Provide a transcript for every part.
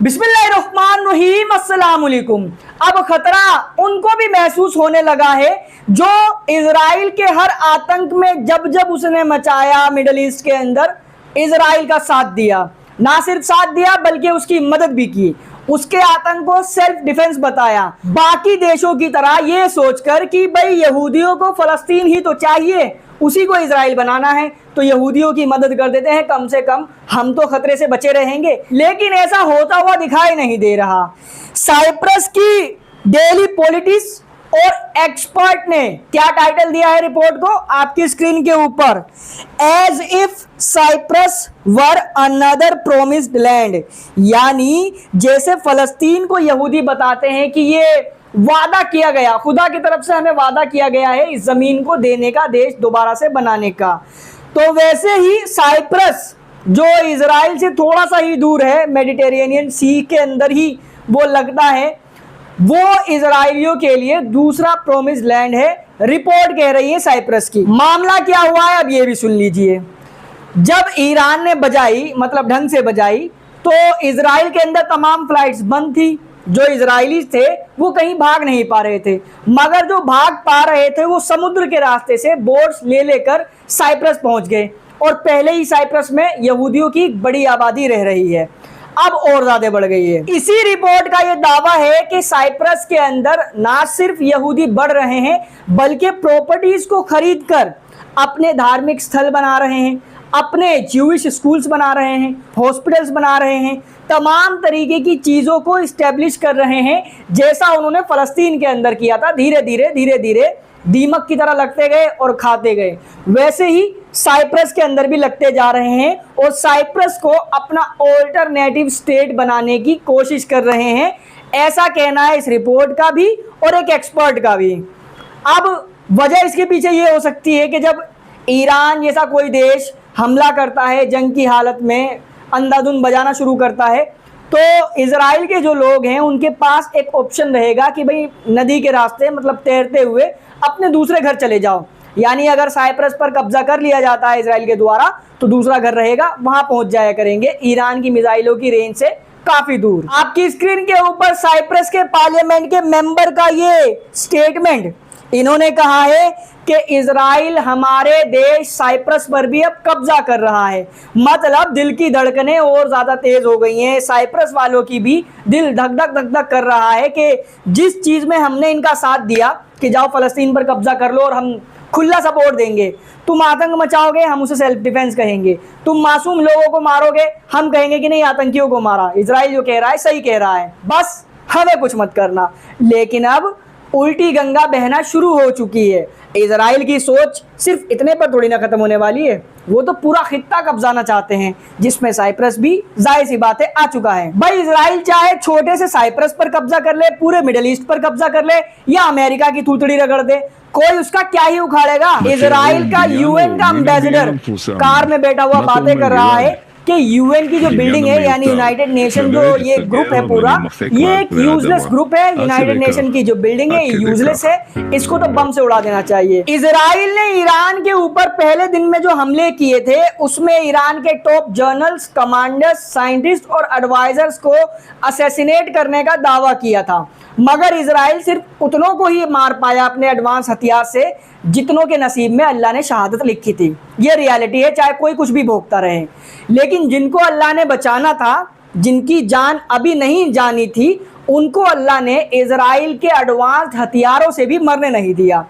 बिस्मिल्लाहिर्रहमानिर्रहीम अस्सलाम वालेकुम। अब खतरा उनको भी महसूस होने लगा है जो इजराइल के हर आतंक में जब जब उसने मचाया मिडल ईस्ट के अंदर इजराइल का साथ दिया, ना सिर्फ साथ दिया बल्कि उसकी मदद भी की, उसके आतंक को सेल्फ डिफेंस बताया, बाकी देशों की तरह ये सोचकर कि भाई यहूदियों को फलस्तीन ही तो चाहिए, उसी को इजराइल बनाना है तो यहूदियों की मदद कर देते हैं, कम से कम हम तो खतरे से बचे रहेंगे। लेकिन ऐसा होता हुआ दिखाई नहीं दे रहा। साइप्रस की डेली पॉलिटिक्स और एक्सपर्ट ने क्या टाइटल दिया है रिपोर्ट को आपकी स्क्रीन के ऊपर, as if Cyprus were another promised land, यानी जैसे फलस्तीन को यहूदी बताते हैं कि ये वादा किया गया, खुदा की तरफ से हमें वादा किया गया है इस जमीन को देने का, देश दोबारा से बनाने का, तो वैसे ही साइप्रस जो इजराइल से थोड़ा सा ही दूर है, मेडिटेरेनियन सी के अंदर ही वो लगता है, वो इजराइलियों के लिए दूसरा प्रोमिस्ड लैंड है, रिपोर्ट कह रही है साइप्रस की। मामला क्या हुआ है अब ये भी सुन लीजिए। जब ईरान ने बजाई, मतलब ढंग से बजाई, तो इजराइल के अंदर तमाम फ्लाइट्स बंद थी। जो इजरायली थे वो कहीं भाग नहीं पा रहे थे, मगर जो भाग पा रहे थे वो समुद्र के रास्ते से बोट्स ले लेकर साइप्रस पहुंच गए, और पहले ही साइप्रस में यहूदियों की बड़ी आबादी रह रही है, अब और ज्यादा बढ़ गई है। इसी रिपोर्ट का ये दावा है कि साइप्रस के अंदर ना सिर्फ यहूदी बढ़ रहे हैं बल्कि प्रॉपर्टीज को खरीदकर अपने धार्मिक स्थल बना रहे हैं, अपने ज्यूइश स्कूल्स बना रहे हैं, हॉस्पिटल्स बना रहे हैं, तमाम तरीके की चीज़ों को इस्टेब्लिश कर रहे हैं, जैसा उन्होंने फ़लस्तीन के अंदर किया था। धीरे धीरे दीमक की तरह लगते गए और खाते गए, वैसे ही साइप्रस के अंदर भी लगते जा रहे हैं और साइप्रस को अपना ऑल्टरनेटिव स्टेट बनाने की कोशिश कर रहे हैं, ऐसा कहना है इस रिपोर्ट का भी और एक एक्सपर्ट का भी। अब वजह इसके पीछे ये हो सकती है कि जब ईरान जैसा कोई देश हमला करता है, जंग की हालत में अंधाधुंध बजाना शुरू करता है, तो इजराइल के जो लोग हैं उनके पास एक ऑप्शन रहेगा कि भाई नदी के रास्ते, मतलब तैरते हुए अपने दूसरे घर चले जाओ। यानी अगर साइप्रस पर कब्जा कर लिया जाता है इजराइल के द्वारा तो दूसरा घर रहेगा, वहां पहुंच जाया करेंगे ईरान की मिसाइलों की रेंज से काफी दूर। आपकी स्क्रीन के ऊपर साइप्रस के पार्लियामेंट के मेंबर का ये स्टेटमेंट, इन्होंने कहा है कि इजराइल हमारे देश साइप्रस पर भी अब कब्जा कर रहा है। मतलब दिल की धड़कनें और ज़्यादा तेज़ हो गई हैं, साइप्रस वालों की भी दिल धक धक धक धक कर रहा है कि जिस चीज़ में हमने इनका साथ दिया कि जाओ फ़लस्तीन पर कब्जा कर लो और हम खुला सपोर्ट देंगे, तुम आतंक मचाओगे हम उसे सेल्फ डिफेंस कहेंगे, तुम मासूम लोगों को मारोगे हम कहेंगे कि नहीं आतंकियों को मारा, इजराइल जो कह रहा है सही कह रहा है, बस हमें कुछ मत करना। लेकिन अब उल्टी गंगा बहना शुरू हो चुकी है। इजराइल की सोच सिर्फ इतने पर थोड़ी ना खत्म होने वाली है, वो तो पूरा खित्ता कब्जाना चाहते हैं, जिसमें साइप्रस भी जाहिर सी बातें आ चुका है। भाई इजराइल चाहे छोटे से साइप्रस पर कब्जा कर ले, पूरे मिडिल ईस्ट पर कब्जा कर ले, या अमेरिका की थूथड़ी रगड़ दे, कोई उसका क्या ही उखाड़ेगा। इजराइल का यूएन का एम्बेसडर कार में बैठा हुआ बातें कर रहा है कि यूएन की जो बिल्डिंग है, यानी यूनाइटेड नेशन जो ये ग्रुप है पूरा, ये एक यूजलेस ग्रुप है। यूनाइटेड नेशन की जो बिल्डिंग है ये यूजलेस है, इसको तो बम से उड़ा देना चाहिए। इजराइल ने ईरान के ऊपर पहले दिन में जो हमले किए थे उसमें ईरान के टॉप जनरल्स, कमांडर्स, साइंटिस्ट और एडवाइजर्स को असैसिनेट करने का दावा किया था, मगर इजराइल सिर्फ उतनों को ही मार पाया अपने एडवांस हथियार से जितनों के नसीब में अल्लाह ने शहादत लिखी थी। ये रियलिटी है, चाहे कोई कुछ भी भोगता रहे। लेकिन जिनको अल्लाह ने बचाना था, जिनकी जान अभी नहीं जानी थी, उनको अल्लाह ने इजराइल के एडवांस हथियारों से भी मरने नहीं दिया,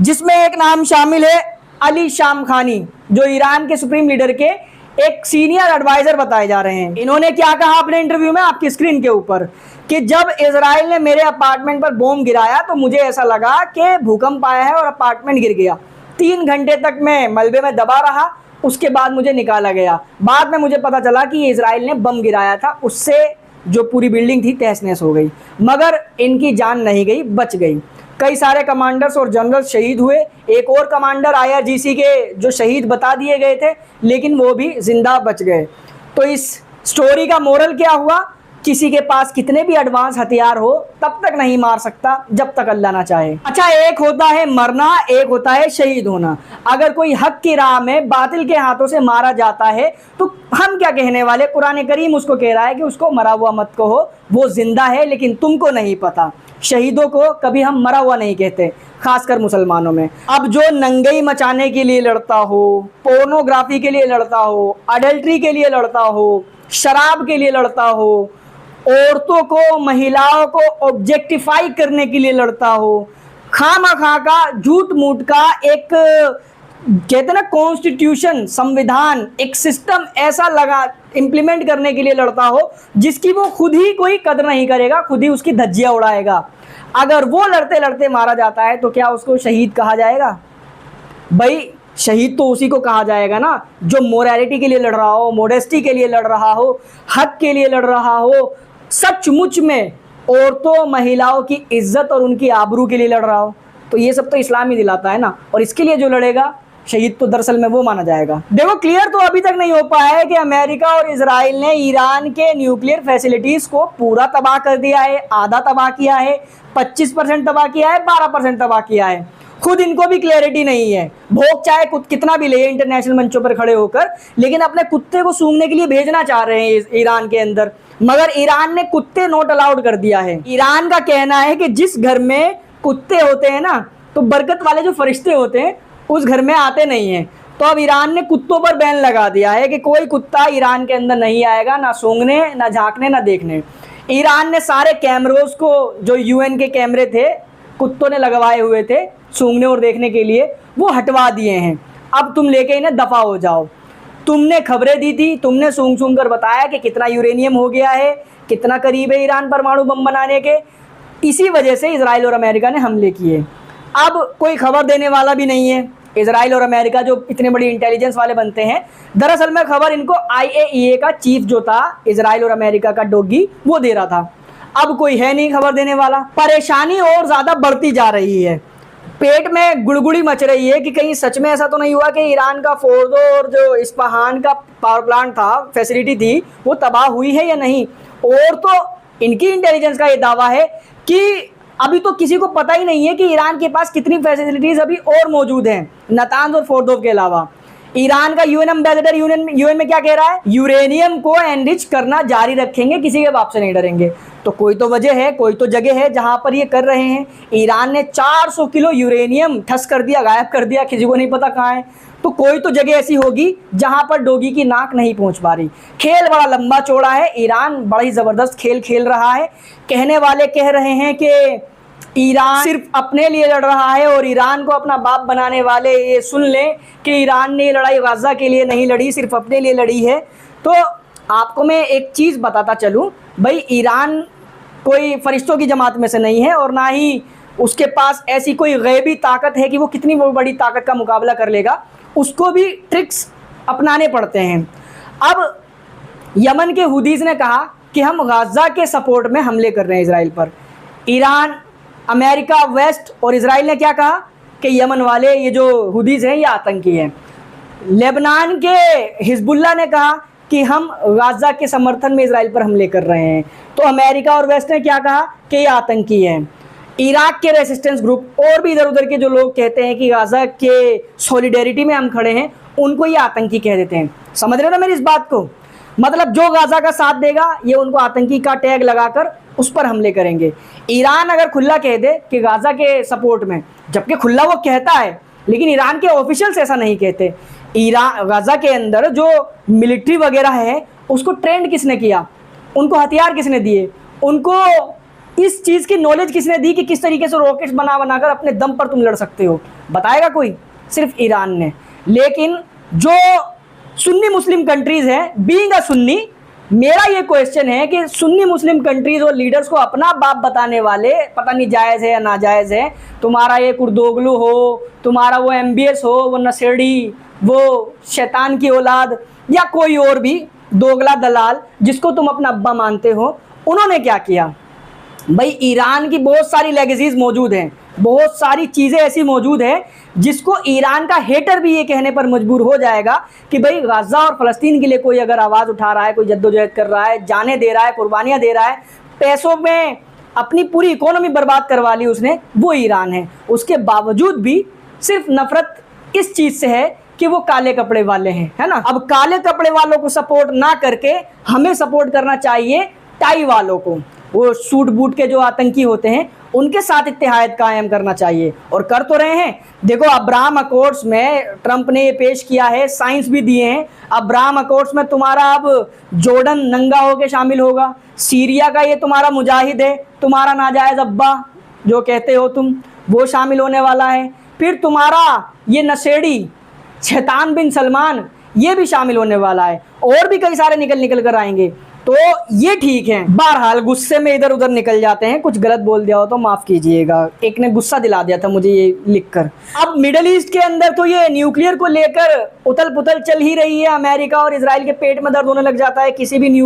जिसमें एक नाम शामिल है अली शाम खानी, जो ईरान के सुप्रीम लीडर के एक सीनियर एडवाइजर बताए जा रहे हैं। इन्होंने क्या कहा अपने इंटरव्यू में आपकी स्क्रीन के ऊपर कि जब इजराइल ने मेरे अपार्टमेंट पर बॉम्ब गिराया तो मुझे ऐसा लगा कि भूकंप आया है और अपार्टमेंट गिर गया। 3 घंटे तक मैं मलबे में दबा रहा, उसके बाद मुझे निकाला गया। बाद में मुझे पता चला कि इजराइल ने बम गिराया था, उससे जो पूरी बिल्डिंग थी तहस नहस हो गई, मगर इनकी जान नहीं गई, बच गई। कई सारे कमांडर्स और जनरल शहीद हुए। एक और कमांडर IRGC के जो शहीद बता दिए गए थे, लेकिन वो भी जिंदा बच गए। तो इस स्टोरी का मोरल क्या हुआ? किसी के पास कितने भी एडवांस हथियार हो तब तक नहीं मार सकता जब तक अल्लाह ना चाहे। अच्छा, एक होता है मरना, एक होता है शहीद होना। अगर कोई हक की राह में बातिल के हाथों से मारा जाता है तो हम क्या कहने वाले, कुरान करीम उसको कह रहा है कि उसको मरा हुआ मत कहो, वो जिंदा है लेकिन तुमको नहीं पता। शहीदों को कभी हम मरा हुआ नहीं कहते, खासकर मुसलमानों में। अब जो नंगई मचाने के लिए लड़ता हो, पोर्नोग्राफी के लिए लड़ता हो, अडल्ट्री के लिए लड़ता हो, शराब के लिए लड़ता हो, औरतों को, महिलाओं को ऑब्जेक्टिफाई करने के लिए लड़ता हो, खामखा का झूठ मूठ का एक कहते ना कॉन्स्टिट्यूशन, संविधान, एक सिस्टम ऐसा लगा इंप्लीमेंट करने के लिए लड़ता हो जिसकी वो खुद ही कोई कदर नहीं करेगा, खुद ही उसकी धज्जियां उड़ाएगा, अगर वो लड़ते लड़ते मारा जाता है तो क्या उसको शहीद कहा जाएगा? भाई शहीद तो उसी को कहा जाएगा ना जो मोरालिटी के लिए लड़ रहा हो, मोडेस्टी के लिए लड़ रहा हो, हक के लिए लड़ रहा हो, सचमुच में औरतों महिलाओं की इज्जत और उनकी आबरू के लिए लड़ रहा हो। तो ये सब तो इस्लाम ही दिलाता है ना, और इसके लिए जो लड़ेगा शहीद तो दरअसल में वो माना जाएगा। देखो, क्लियर तो अभी तक नहीं हो पाया है कि अमेरिका और इजराइल ने ईरान के न्यूक्लियर फैसिलिटीज को पूरा तबाह कर दिया है, आधा तबाह किया है, 25% तबाह किया है, 12% तबाह किया है। खुद इनको भी क्लैरिटी नहीं है, भोग चाहे कितना भी ले इंटरनेशनल मंचों पर खड़े होकर, लेकिन अपने कुत्ते को सूंघने के लिए भेजना चाह रहे हैं ईरान के अंदर, मगर ईरान ने कुत्ते नॉट अलाउड कर दिया है। ईरान का कहना है कि जिस घर में कुत्ते होते हैं ना, तो बरकत वाले जो फरिश्ते होते हैं उस घर में आते नहीं हैं। तो अब ईरान ने कुत्तों पर बैन लगा दिया है कि कोई कुत्ता ईरान के अंदर नहीं आएगा, ना सूंघने, ना झांकने, ना देखने। ईरान ने सारे कैमरोज को, जो यूएन के कैमरे थे कुत्तों ने लगवाए हुए थे सूंघने और देखने के लिए, वो हटवा दिए हैं। अब तुम लेके इन्हें दफा हो जाओ। तुमने खबरें दी थी, तुमने सूंघ सूंघ कर बताया कि कितना यूरेनियम हो गया है, कितना करीब है ईरान परमाणु बम बनाने के। इसी वजह से इजराइल और अमेरिका ने हमले किए। अब कोई खबर देने वाला भी नहीं है। इजराइल और अमेरिका जो इतने बड़ी इंटेलिजेंस वाले बनते हैं, दरअसल में खबर इनको IAEA का चीफ जो था इजराइल और अमेरिका का डोगी, वो दे रहा था। अब कोई है नहीं खबर देने वाला। परेशानी और ज़्यादा बढ़ती जा रही है, पेट में गुड़गुड़ी मच रही है कि कहीं सच में ऐसा तो नहीं हुआ कि ईरान का फोर्दो और जो इस्पाहान का पावर प्लांट था, फैसिलिटी थी, वो तबाह हुई है या नहीं। और तो इनकी इंटेलिजेंस का ये दावा है कि अभी तो किसी को पता ही नहीं है कि ईरान के पास कितनी फैसिलिटीज अभी और मौजूद हैं नातांज और फोर्दोव के अलावा। ईरान का यूएन एम्बेसडर यूएन में क्या कह रहा है, यूरेनियम को एनरिच करना जारी रखेंगे, किसी के बाप से नहीं डरेंगे। तो कोई तो वजह है, कोई तो जगह है जहां पर ये कर रहे हैं। ईरान ने 400 किलो यूरेनियम ठस कर दिया, गायब कर दिया, किसी को नहीं पता कहाँ है। तो कोई तो जगह ऐसी होगी जहां पर डोगी की नाक नहीं पहुंच पा रही। खेल बड़ा लंबा चौड़ा है, ईरान बड़ा ही ज़बरदस्त खेल खेल रहा है। कहने वाले कह रहे हैं कि ईरान सिर्फ अपने लिए लड़ रहा है और ईरान को अपना बाप बनाने वाले ये सुन लें कि ईरान ने लड़ाई गाज़ा के लिए नहीं लड़ी, सिर्फ अपने लिए लड़ी है। तो आपको मैं एक चीज़ बताता चलूँ भाई, ईरान कोई फरिश्तों की जमात में से नहीं है और ना ही उसके पास ऐसी कोई गैबी ताकत है कि वो कितनी बड़ी ताकत का मुकाबला कर लेगा। उसको भी ट्रिक्स अपनाने पड़ते हैं। अब यमन के हुदीज़ ने कहा कि हम गाज़ा के सपोर्ट में हमले कर रहे हैं इसराइल पर। ईरान, अमेरिका, वेस्ट और इजराइल ने क्या कहा कि यमन वाले ये जो हुदीज़ हैं ये आतंकी हैं। लेबनान के हिजबुल्लाह ने कहा कि हम गाज़ा के समर्थन में इजराइल पर हमले कर रहे हैं। तो अमेरिका और वेस्ट ने क्या कहा कि ये आतंकी हैं। इराक के रेसिस्टेंस ग्रुप और भी इधर उधर के जो लोग कहते हैं कि गाज़ा के सॉलिडेरिटी में हम खड़े हैं, उनको ये आतंकी कह देते हैं। समझ रहे हो ना मेरी इस बात को? मतलब जो गाज़ा का साथ देगा ये उनको आतंकी का टैग लगाकर उस पर हमले करेंगे। ईरान अगर खुला कह दे कि गाज़ा के सपोर्ट में, जबकि खुला वो कहता है, लेकिन ईरान के ऑफिशियल्स ऐसा नहीं कहते। ईरान गाज़ा के अंदर जो मिलिट्री वगैरह है उसको ट्रेंड किसने किया, उनको हथियार किसने दिए, उनको इस चीज़ की नॉलेज किसने दी कि किस तरीके से रॉकेट्स बना बनाकर अपने दम पर तुम लड़ सकते हो? बताएगा कोई? सिर्फ ईरान ने। लेकिन जो सुन्नी मुस्लिम कंट्रीज़ हैं, बीइंग अ सुन्नी, मेरा ये क्वेश्चन है कि सुन्नी मुस्लिम कंट्रीज़ और लीडर्स को अपना बाप बताने वाले, पता नहीं जायज़ है या नाजायज़ है, तुम्हारा ये कुर्दोगलू हो, तुम्हारा वो MBS हो, वो नशेड़ी, वो शैतान की औलाद, या कोई और भी दोगला दलाल जिसको तुम अपना अब्बा मानते हो, उन्होंने क्या किया? भाई ईरान की बहुत सारी लेगेसीज मौजूद हैं बहुत सारी चीज़ें ऐसी मौजूद है जिसको ईरान का हेटर भी ये कहने पर मजबूर हो जाएगा कि भाई गाज़ा और फ़लस्तीन के लिए कोई अगर आवाज़ उठा रहा है, कोई जद्दोजहद कर रहा है, जाने दे रहा है, कुर्बानियाँ दे रहा है, पैसों में अपनी पूरी इकोनॉमी बर्बाद करवा ली उसने, वो ईरान है। उसके बावजूद भी सिर्फ नफरत इस चीज़ से है कि वो काले कपड़े वाले हैं, है ना। अब काले कपड़े वालों को सपोर्ट ना करके हमें सपोर्ट करना चाहिए टाई वालों को, वो सूट बूट के जो आतंकी होते हैं उनके साथ इत्तेहाद कायम करना चाहिए, और कर तो रहे हैं। देखो अब्राहम अकॉर्ड्स में ट्रंप ने ये पेश किया है, साइंस भी दिए हैं। अब्राहम अकॉर्ड्स में तुम्हारा अब जॉर्डन नंगा होकर शामिल होगा, सीरिया का ये तुम्हारा मुजाहिद है, तुम्हारा नाजायज़ अब्बा जो कहते हो तुम, वो शामिल होने वाला है। फिर तुम्हारा ये नशेड़ी शैतान बिन सलमान ये भी शामिल होने वाला है, और भी कई सारे निकल कर आएंगे। तो ये ठीक है। बहरहाल गुस्से में इधर उधर निकल जाते हैं, कुछ गलत बोल दिया हो तो माफ़ कीजिएगा, एक ने गुस्सा दिला दिया था मुझे ये लिखकर। अब मिडल ईस्ट के अंदर तो ये न्यूक्लियर को लेकर उथल पुथल चल ही रही है। अमेरिका और इजराइल के पेट में दर्द होने लग जाता है किसी भी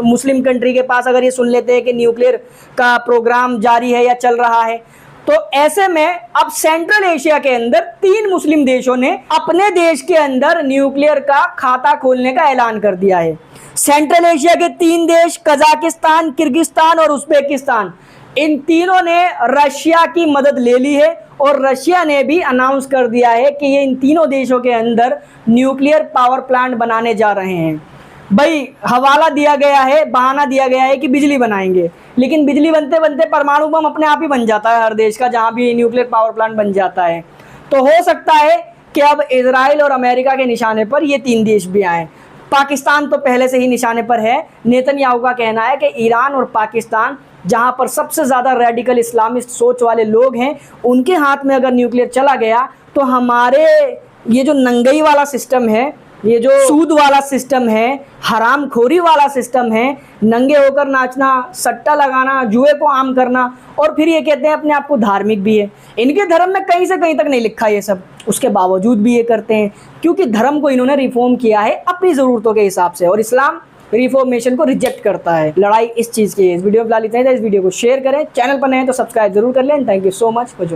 मुस्लिम कंट्री के पास अगर ये सुन लेते हैं कि न्यूक्लियर का प्रोग्राम जारी है या चल रहा है। तो ऐसे में अब सेंट्रल एशिया के अंदर 3 मुस्लिम देशों ने अपने देश के अंदर न्यूक्लियर का खाता खोलने का ऐलान कर दिया है। सेंट्रल एशिया के 3 देश कजाकिस्तान, किर्गिस्तान और उज्बेकिस्तान, इन तीनों ने रशिया की मदद ले ली है, और रशिया ने भी अनाउंस कर दिया है कि ये इन तीनों देशों के अंदर न्यूक्लियर पावर प्लांट बनाने जा रहे हैं। भाई हवाला दिया गया है, बहाना दिया गया है कि बिजली बनाएंगे, लेकिन बिजली बनते बनते परमाणु बम अपने आप ही बन जाता है हर देश का, जहाँ भी न्यूक्लियर पावर प्लांट बन जाता है। तो हो सकता है कि अब इजराइल और अमेरिका के निशाने पर ये 3 देश भी आए। पाकिस्तान तो पहले से ही निशाने पर है। नेतन्याहू का कहना है कि ईरान और पाकिस्तान, जहाँ पर सबसे ज़्यादा रेडिकल इस्लामिस्ट सोच वाले लोग हैं, उनके हाथ में अगर न्यूक्लियर चला गया तो हमारे ये जो नंगई वाला सिस्टम है, ये जो सूद वाला सिस्टम है, हरामखोरी वाला सिस्टम है, नंगे होकर नाचना, सट्टा लगाना, जुए को आम करना, और फिर ये कहते हैं अपने आप को धार्मिक भी है। इनके धर्म में कहीं से कहीं तक नहीं लिखा ये सब, उसके बावजूद भी ये करते हैं, क्योंकि धर्म को इन्होंने रिफॉर्म किया है अपनी ज़रूरतों के हिसाब से, और इस्लाम रिफॉर्मेशन को रिजेक्ट करता है। लड़ाई इस चीज़ की है। इस वीडियो में फिलहाल इतना ही था। इस वीडियो को शेयर करें, चैनल पर नए हैं तो सब्सक्राइब जरूर कर लें। Thank you so much for